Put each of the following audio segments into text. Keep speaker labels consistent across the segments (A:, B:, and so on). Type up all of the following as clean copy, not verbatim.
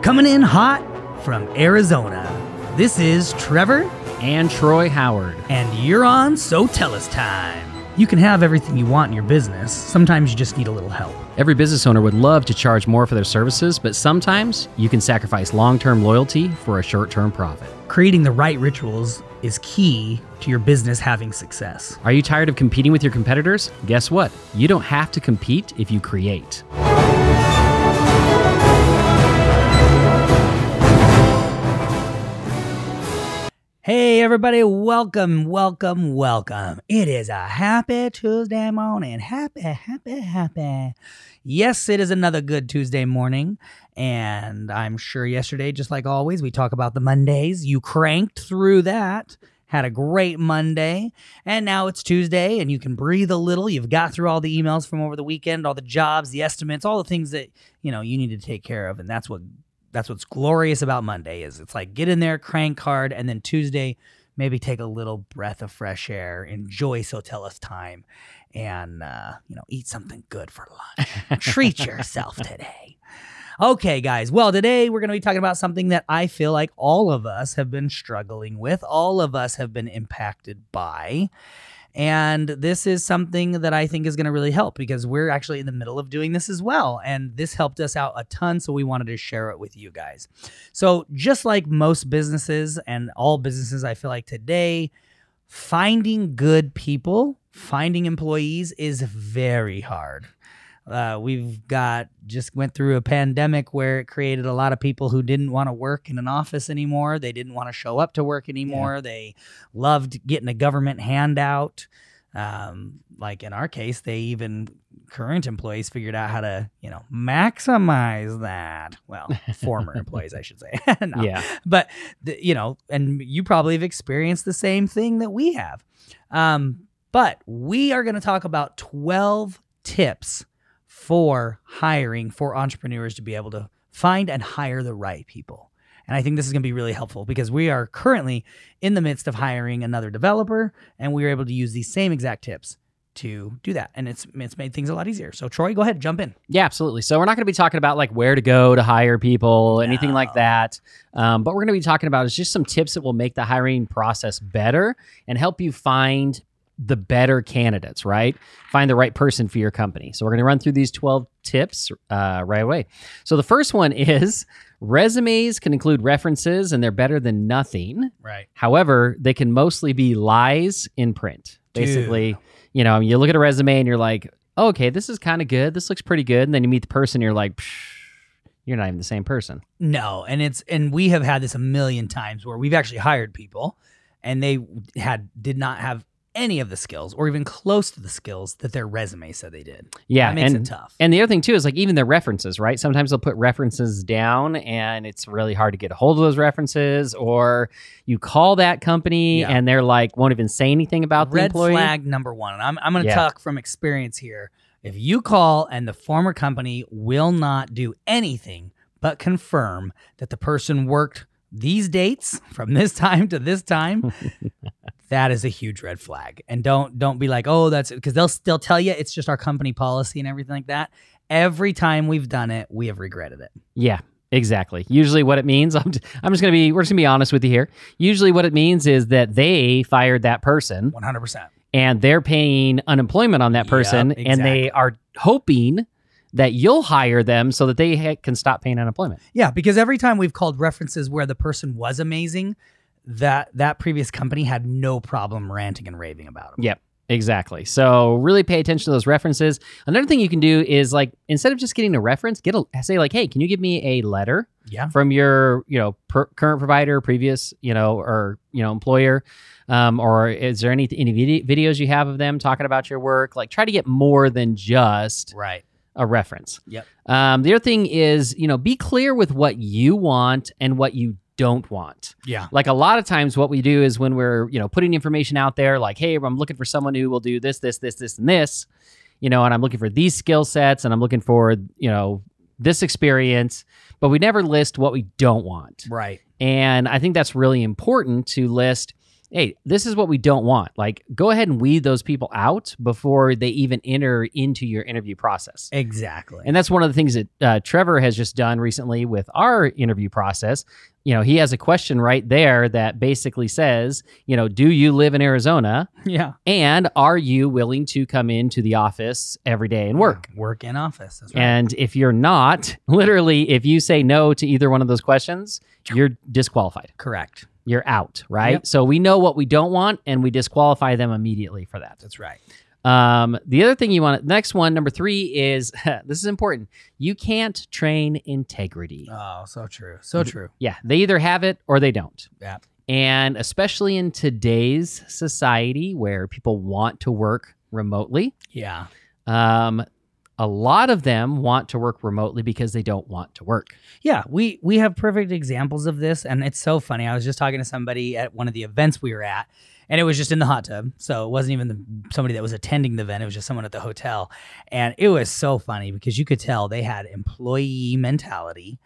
A: Coming in hot from Arizona, this is Trevor
B: and Troy Howard.
A: And you're on SoTellUs Time. You can have everything you want in your business. Sometimes you just need a little help.
B: Every business owner would love to charge more for their services, but sometimes you can sacrifice long-term loyalty for a short-term profit.
A: Creating the right rituals is key to your business having success.
B: Are you tired of competing with your competitors? Guess what? You don't have to compete if you create.
A: Hey everybody, welcome. It is a happy Tuesday morning. Happy. Yes, it is another good Tuesday morning. And I'm sure yesterday, just like always, we talk about the Mondays. You cranked through that, had a great Monday, and now it's Tuesday and you can breathe a little. You've got through all the emails from over the weekend, all the jobs, the estimates, all the things that, you need to take care of. And that's what's glorious about Monday is it's like get in there, crank hard, and then Tuesday, maybe take a little breath of fresh air, enjoy SoTellUs Time, and, eat something good for lunch. Treat yourself today. Okay, guys. Well, today we're going to be talking about something that I feel like all of us have been struggling with. All of us have been impacted by. And this is something that I think is going to really help because we're actually in the middle of doing this as well. And this helped us out a ton, so we wanted to share it with you guys. So just like most businesses and all businesses, I feel like today, finding good people, finding employees is very hard. Just went through a pandemic where it created a lot of people who didn't want to work in an office anymore. They didn't want to show up to work anymore. Yeah. They loved getting a government handout. Like in our case, current employees figured out how to, maximize that. Well, former employees, I should say. No. Yeah. But, and you probably have experienced the same thing that we have. But we are going to talk about 12 tips for hiring for entrepreneurs to be able to find and hire the right people. And I think this is going to be really helpful because we are currently in the midst of hiring another developer, and we were able to use these same exact tips to do that. And it's made things a lot easier. So Troy, go ahead, jump in.
B: Yeah, absolutely. So we're not going to be talking about like where to go to hire people, anything like that. But we're going to be talking about is just some tips that will make the hiring process better and help you find the better candidates, right? Find the right person for your company. So we're going to run through these 12 tips right away. So the first one is resumes can include references and they're better than nothing.
A: Right.
B: However, they can mostly be lies in print. Basically, you look at a resume and you're like, oh, okay, this is kind of good. This looks pretty good. And then you meet the person, you're like, you're not even the same person.
A: No. And we have had this a million times where we've actually hired people and they did not have any of the skills or even close to the skills that their resume said they did.
B: Yeah.
A: That makes it tough.
B: And the other thing too is like even their references, right? Sometimes they'll put references down and it's really hard to get a hold of those references, or you call that company and they're like, won't even say anything about the employee.
A: Red flag number one. And I'm going to talk from experience here. If you call and the former company will not do anything but confirm that the person worked these dates from this time to this time, that is a huge red flag. And don't be like, oh, that's because they'll tell you it's just our company policy and everything like that. Every time we've done it, we have regretted it.
B: Yeah, exactly. Usually what it means, we're just going to be honest with you here. Usually what it means is that they fired that person
A: 100%.
B: And they're paying unemployment on that person. Yep, exactly. And they are hoping that you'll hire them so that they can stop paying unemployment.
A: Yeah, because every time we've called references where the person was amazing, that previous company had no problem ranting and raving about them.
B: Yep, exactly. So really pay attention to those references. Another thing you can do is like, instead of just getting a reference, say like, hey, can you give me a letter from your, current provider, previous, employer? Or is there any videos you have of them talking about your work? Like try to get more than just a reference.
A: Yep.
B: The other thing is, be clear with what you want and what you don't want.
A: Yeah.
B: Like a lot of times what we do is when we're, putting information out there, like, hey, I'm looking for someone who will do this, and this, and I'm looking for these skill sets and I'm looking for, this experience, but we never list what we don't want.
A: Right.
B: And I think that's really important to list, hey, this is what we don't want. Like, go ahead and weed those people out before they even enter into your interview process.
A: Exactly.
B: And that's one of the things that Trevor has just done recently with our interview process. He has a question right there that basically says, do you live in Arizona?
A: Yeah.
B: And are you willing to come into the office every day and work?
A: Work in office. That's right.
B: And if you're not, literally, if you say no to either one of those questions, you're disqualified.
A: Correct.
B: You're out, right?
A: Yep.
B: So we know what we don't want, and we disqualify them immediately for that.
A: That's right.
B: The other thing you want, next one, number 3 is, this is important. You can't train integrity.
A: Oh, so true. So true.
B: Yeah. They either have it or they don't.
A: Yeah.
B: And especially in today's society where people want to work remotely.
A: Yeah.
B: A lot of them want to work remotely because they don't want to work.
A: Yeah, we have perfect examples of this, and it's so funny. I was just talking to somebody at one of the events we were at, and it was just in the hot tub, so it wasn't even somebody that was attending the event. It was just someone at the hotel, and it was so funny because you could tell they had employee mentality.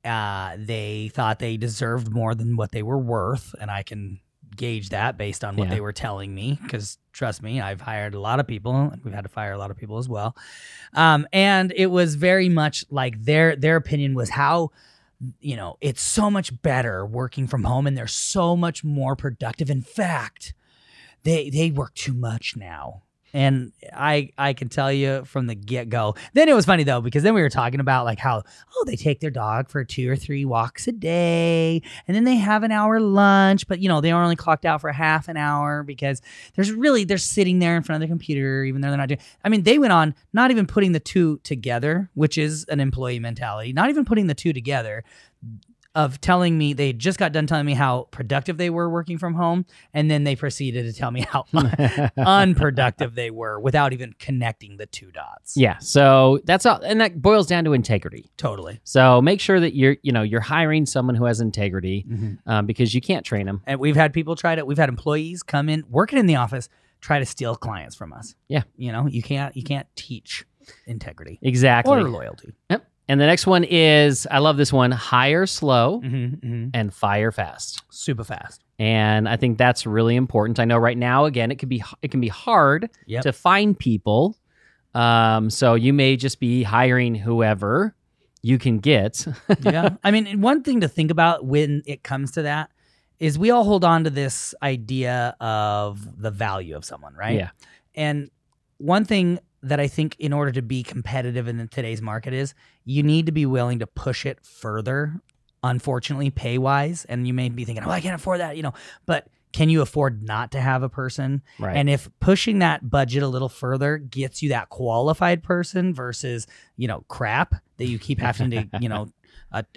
A: They thought they deserved more than what they were worth, and I can gauge that based on what they were telling me, because trust me, I've hired a lot of people and we've had to fire a lot of people as well. And it was very much like their opinion was how, it's so much better working from home and they're so much more productive. In fact, they work too much now. And I can tell you from the get-go. Then it was funny, though, because then we were talking about like how, they take their dog for 2 or 3 walks a day. And then they have an hour lunch. But, they are only clocked out for half an hour because they're sitting there in front of the computer, even though they're not doing. I mean, they went on not even putting the two together, which is an employee mentality, not even putting the two together, of telling me, they just got done telling me how productive they were working from home, and then they proceeded to tell me how unproductive they were without even connecting the 2 dots.
B: Yeah, so that's all, and that boils down to integrity.
A: Totally.
B: So make sure that you're hiring someone who has integrity, because you can't train them.
A: And we've had people try to. We've had employees come in working in the office try to steal clients from us.
B: Yeah,
A: you can't teach integrity
B: exactly
A: or loyalty.
B: Yep. And the next one is, I love this one, hire slow and fire fast.
A: Super fast.
B: And I think that's really important. I know right now, again, it can be hard to find people. So you may just be hiring whoever you can get.
A: Yeah. I mean, one thing to think about when it comes to that is we all hold on to this idea of the value of someone, right?
B: Yeah.
A: And one thing that I think in order to be competitive in today's market is you need to be willing to push it further, unfortunately, pay-wise. And you may be thinking, I can't afford that, but can you afford not to have a person?
B: Right.
A: And if pushing that budget a little further gets you that qualified person versus, crap that you keep having to,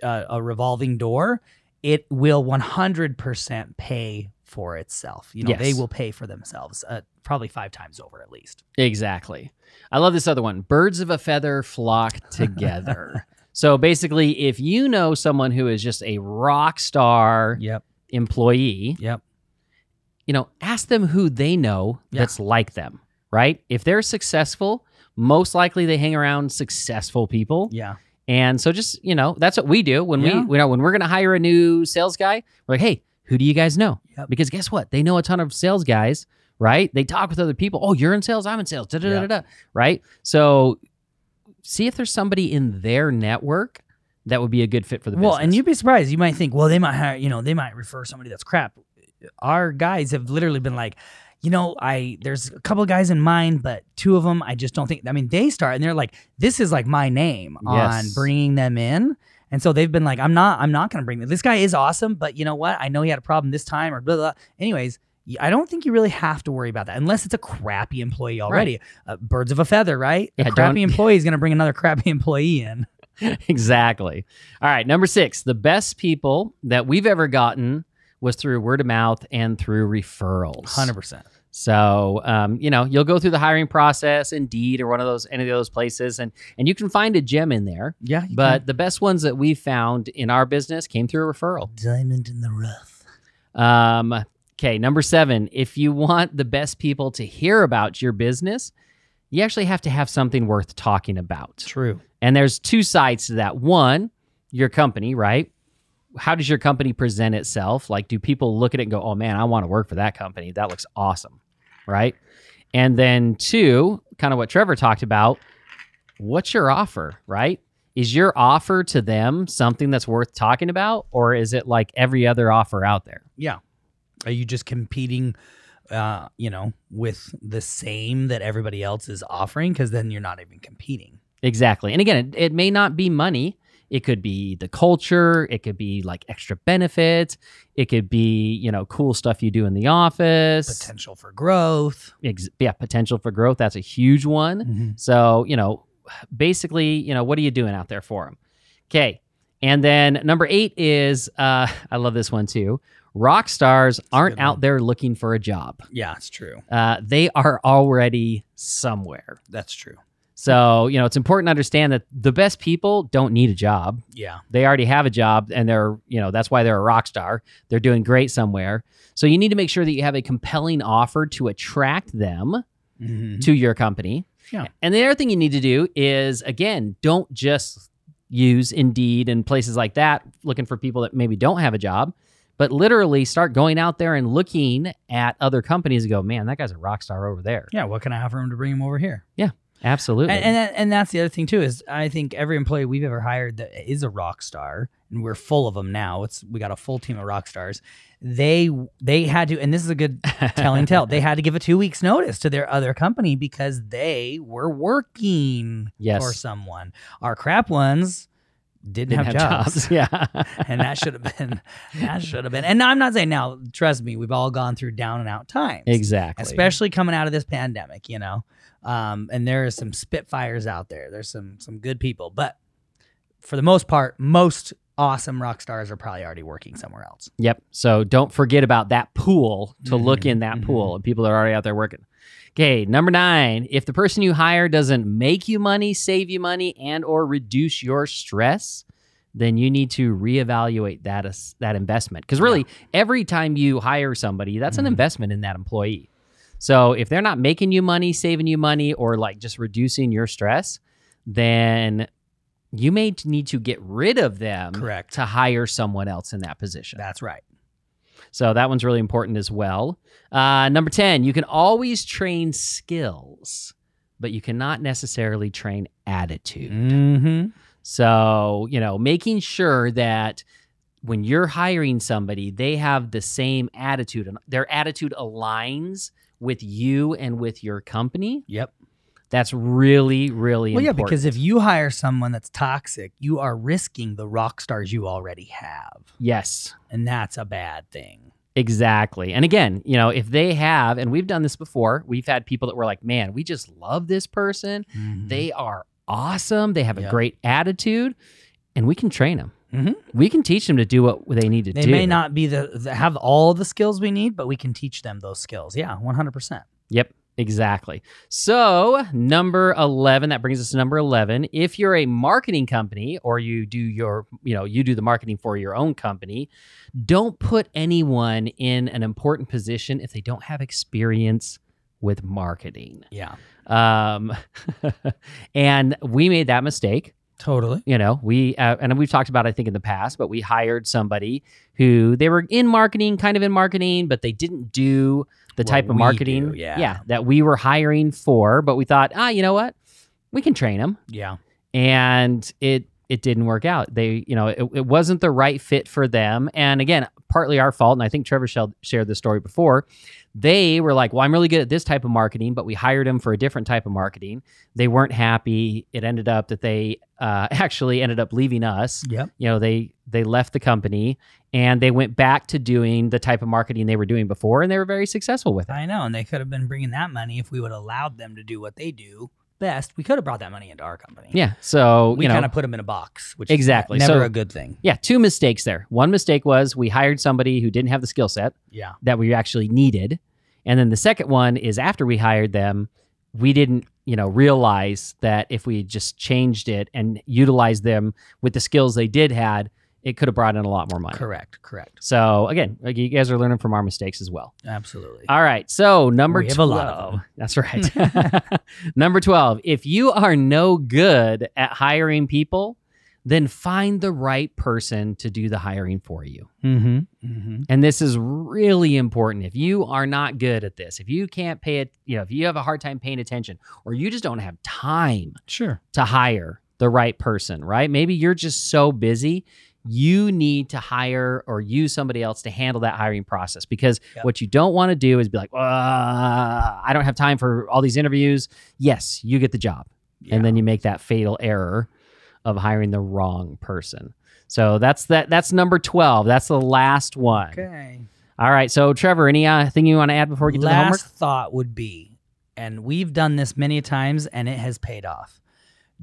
A: a revolving door, it will 100% pay for itself.
B: Yes.
A: They will pay for themselves probably 5 times over at least.
B: Exactly. I love this other one. Birds of a feather flock together. So basically, if you know someone who is just a rock star employee, ask them who they know that's like them, right? If they're successful, most likely they hang around successful people.
A: Yeah.
B: And so just, that's what we do when when we're going to hire a new sales guy, we're like, hey, who do you guys know? Yep. Because guess what? They know a ton of sales guys, right? They talk with other people. Oh, you're in sales. I'm in sales. Right? So see if there's somebody in their network that would be a good fit for the business.
A: Well, and you'd be surprised. You might think, well, they might hire, they might refer somebody that's crap. Our guys have literally been like, there's a couple of guys in mind, but 2 of them, I just don't think, they start and they're like, this is like my name on bringing them in. And so they've been like, I'm not going to bring them. This guy is awesome, but you know what? I know he had a problem this time or blah, blah. Anyways, I don't think you really have to worry about that unless it's a crappy employee already. Right. Birds of a feather, right? A crappy employee is going to bring another crappy employee in.
B: Exactly. All right. Number 6, the best people that we've ever gotten was through word of mouth and through referrals.
A: 100%.
B: So, you'll go through the hiring process, Indeed, or any of those places, and you can find a gem in there.
A: Yeah.
B: But the best ones that we've found in our business came through a referral.
A: Diamond in the rough.
B: Okay, number 7, if you want the best people to hear about your business, you actually have to have something worth talking about.
A: True.
B: And there's 2 sides to that. One, your company, right? how does your company present itself? Like, do people look at it and go, oh man, I want to work for that company. That looks awesome. Right. And then 2, kind of what Trevor talked about, what's your offer, right? Is your offer to them something that's worth talking about, or is it like every other offer out there?
A: Yeah. Are you just competing, with the same that everybody else is offering? Because then you're not even competing.
B: Exactly. And again, it may not be money. It could be the culture. It could be like extra benefits. It could be, cool stuff you do in the office.
A: Potential for growth.
B: Potential for growth. That's a huge one.
A: Mm-hmm.
B: So, basically, what are you doing out there for them? Okay. And then number 8 is, I love this one too. Rock stars aren't out there looking for a job.
A: Yeah, it's true.
B: They are already somewhere.
A: That's true.
B: So, it's important to understand that the best people don't need a job.
A: Yeah.
B: They already have a job, and they're, that's why they're a rock star. They're doing great somewhere. So you need to make sure that you have a compelling offer to attract them to your company.
A: Yeah.
B: And the other thing you need to do is, again, don't just use Indeed and places like that looking for people that maybe don't have a job, but literally start going out there and looking at other companies and go, man, that guy's a rock star over there.
A: Yeah. What can I offer him to bring him over here?
B: Yeah. Absolutely.
A: And that's the other thing too, is I think every employee we've ever hired that is a rock star, and we're full of them now. We got a full team of rock stars. They had to, and this is a good telling tale. They had to give a 2 weeks notice to their other company because they were working for someone. Our crap ones didn't have jobs.
B: Yeah.
A: And that should have been. And I'm not saying now, trust me, we've all gone through down and out times.
B: Exactly.
A: Especially coming out of this pandemic, and there are some spitfires out there. There's some good people, but for the most part, most awesome rock stars are probably already working somewhere else.
B: Yep. So don't forget about that pool to look in that pool of people that are already out there working. Okay. Number 9, if the person you hire doesn't make you money, save you money, and or reduce your stress, then you need to reevaluate that investment. Because really, every time you hire somebody, that's an investment in that employee. So if they're not making you money, saving you money, or like just reducing your stress, then you may need to get rid of them.
A: Correct.
B: To hire someone else in that position.
A: That's right.
B: So that one's really important as well. Number 10, you can always train skills, but you cannot necessarily train attitude.
A: Mm-hmm.
B: So, making sure that when you're hiring somebody, they have the same attitude and their attitude aligns with you and with your company.
A: Yep.
B: That's really, really important.
A: Yeah, because if you hire someone that's toxic, you are risking the rock stars you already have.
B: Yes.
A: And that's a bad thing.
B: Exactly. And again, if they have, and we've done this before, we've had people that were like, man, we just love this person. Mm-hmm. They are awesome. They have a great attitude, and we can train them. Mm-hmm. We can teach them to do what they need to do.
A: They may not be have all the skills we need, but we can teach them those skills. Yeah, 100%.
B: Yep, exactly. So number 11, that brings us to number 11. If you're a marketing company or you do you do the marketing for your own company, don't put anyone in an important position if they don't have experience with marketing.
A: Yeah.
B: And we made that mistake.
A: Totally.
B: And we've talked about, I think in the past, but we hired somebody who they were kind of in marketing, but they didn't do the type of marketing that we were hiring for. But we thought, you know what? We can train them.
A: Yeah.
B: And it didn't work out. It wasn't the right fit for them. And again, partly our fault. And I think Trevor shared this story before. They were like, well, I'm really good at this type of marketing, but we hired them for a different type of marketing. They weren't happy. It ended up that they actually ended up leaving us.
A: Yep.
B: They left the company and they went back to doing the type of marketing they were doing before, and they were very successful with it.
A: I know. And they could have been bringing that money if we would have allowed them to do what they do best. We could have brought that money into our company.
B: Yeah. So
A: we kind of put them in a box, which
B: exactly.
A: is never a good thing.
B: Yeah. 2 mistakes there. One mistake was we hired somebody who didn't have the skill set that we actually needed. And then the second one is after we hired them, we didn't, realize that if we just changed it and utilized them with the skills they had, it could have brought in a lot more money.
A: Correct.
B: So again, you guys are learning from our mistakes as well.
A: Absolutely.
B: All right. So number 12.
A: We have a lot of them.
B: That's right. Number 12. If you are no good at hiring people, then find the right person to do the hiring for you.
A: Mm-hmm. Mm-hmm.
B: And this is really important. If you are not good at this, if you can't pay it, if you have a hard time paying attention, or you just don't have time
A: Sure.
B: to hire the right person, right? Maybe you're just so busy, you need to hire or use somebody else to handle that hiring process, because what you don't want to do is be like, I don't have time for all these interviews. Yes, you get the job. And then you make that fatal error of hiring the wrong person. So that's number 12. That's the last one.
A: Okay.
B: All right. So Trevor, anything you want to add before we get to the homework?
A: Last thought would be, and we've done this many times and it has paid off.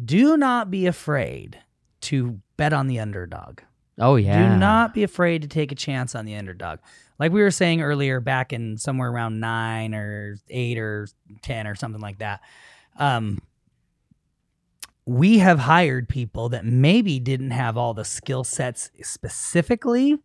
A: Do not be afraid to bet on the underdog.
B: Oh, yeah.
A: Do not be afraid to take a chance on the underdog. Like we were saying earlier, back in somewhere around 9 or 8 or 10 or something like that. We have hired people that maybe didn't have all the skill sets specifically,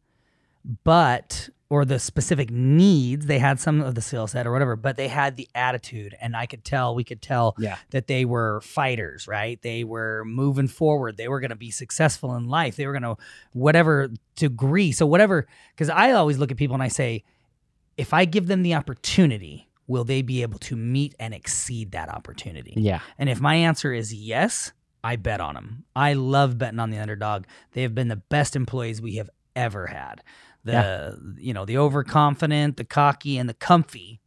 A: or the specific needs. They had some of the skill set or whatever, but they had the attitude. And we could tell that they were fighters, right? They were moving forward. They were going to be successful in life. They were going to whatever degree. So whatever, because I always look at people and I say, if I give them the opportunity, will they be able to meet and exceed that opportunity?
B: Yeah.
A: And if my answer is yes, I bet on them. I love betting on the underdog. They have been the best employees we have ever had. The overconfident, the cocky, and the comfy,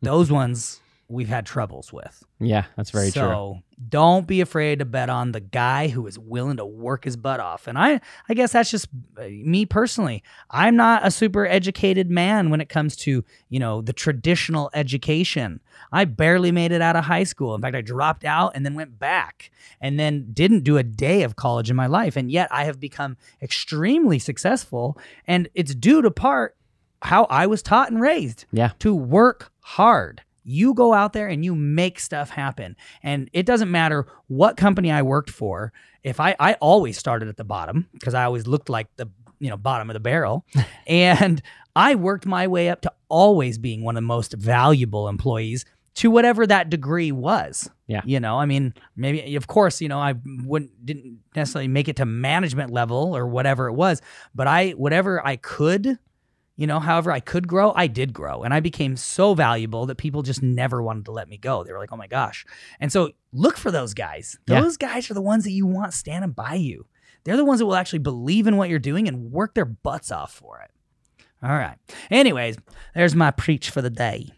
A: those ones we've had troubles with.
B: Yeah, that's very true.
A: So don't be afraid to bet on the guy who is willing to work his butt off. And I guess that's just me personally. I'm not a super educated man when it comes to, the traditional education. I barely made it out of high school. In fact, I dropped out and then went back and then didn't do a day of college in my life. And yet I have become extremely successful. And it's due to part how I was taught and raised to work hard. You go out there and you make stuff happen. And it doesn't matter what company I worked for. If I always started at the bottom because I always looked like the bottom of the barrel. And I worked my way up to always being one of the most valuable employees to whatever that degree was.
B: Yeah.
A: Maybe, of course, I didn't necessarily make it to management level or whatever it was, but whatever I could, however I could grow, I did grow. And I became so valuable that people just never wanted to let me go. They were like, oh my gosh. And so look for those guys. Those guys are the ones that you want standing by you. They're the ones that will actually believe in what you're doing and work their butts off for it. All right. Anyways, there's my preach for the day.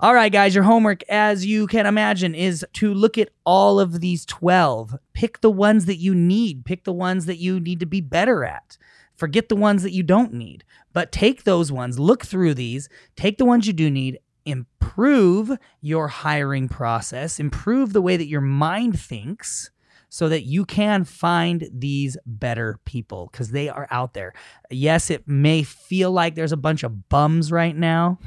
A: All right, guys, your homework, as you can imagine, is to look at all of these 12. Pick the ones that you need. Pick the ones that you need to be better at. Forget the ones that you don't need. But take those ones, look through these, take the ones you do need, improve your hiring process, improve the way that your mind thinks so that you can find these better people because they are out there. Yes, it may feel like there's a bunch of bums right now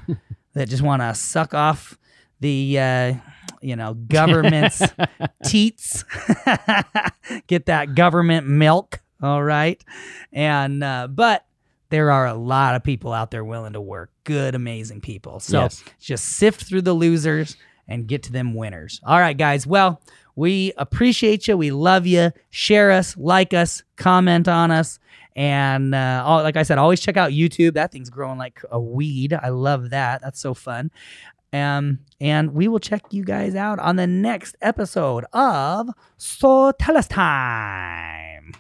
A: that just want to suck off the government's teats, get that government milk. All right. And, but there are a lot of people out there willing to work. Good, amazing people. So just sift through the losers and get to them winners. All right, guys. Well, we appreciate you. We love you. Share us, like us, comment on us. And like I said, always check out YouTube. That thing's growing like a weed. I love that. That's so fun. And we will check you guys out on the next episode of SoTellUs Time.